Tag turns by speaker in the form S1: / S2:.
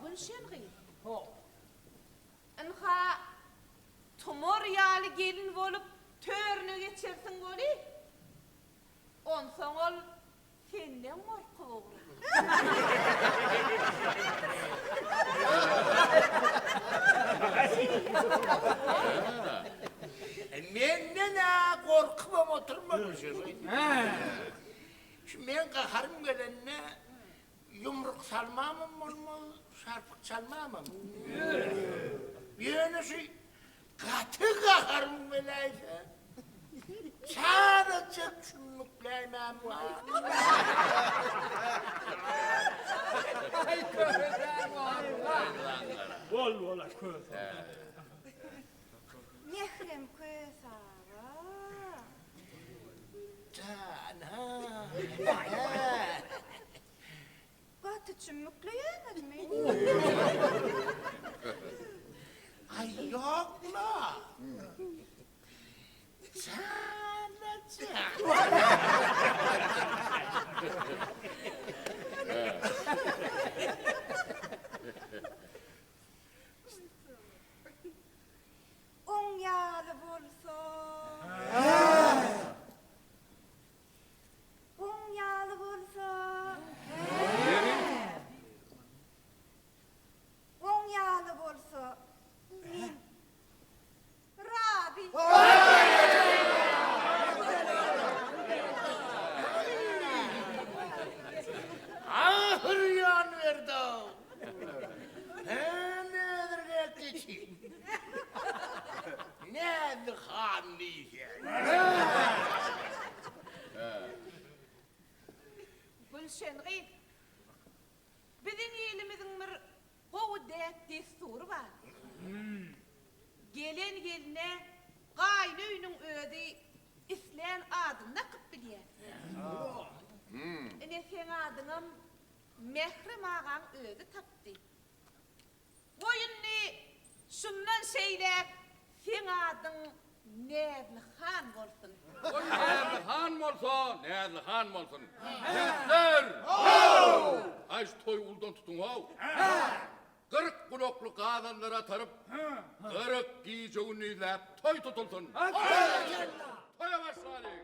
S1: Gülşen Enha tumor yali gelin bolup törünü geçersin goli. Onsan ol senden korku olur.
S2: Menden korkmam oturmamışım. Şu men kaharım gelenine yumruk salmamım onu, şarpık çalmamım. Yönüsü katı kaharım gelense. Sadece çümlükleymem var.
S3: Ay közer valla.
S4: Bol köz.
S1: Nehrem kösara.
S2: Canım.
S1: Katı çümükleyemez mi?
S2: Ay yok la. Sadece.
S1: On yağlı bolsa. On yağlı bolsa. On yağlı bolsa. Rabi.
S2: Ahır yan verdi o. Nedir geçeyim? Nedir han diyeceğim?
S1: Gülşen Gıyt. Bizim elimizin bir kovdet desturu var. Gelen geline gaynöyünün ödü İslen adını kıp biliyor. Ene sen adının Mehrem ağan ödü taptı. Boyunlu şundan şeyler sen adın Nevlihan olsun.
S5: Nevlihan olsun, Nevlihan olsun. Gençler! Aç toy uldan tutun hav. 40 kulaklı kadınlara tarıp 40 giyeceğini ile toy tutulsun. Toya başlayın.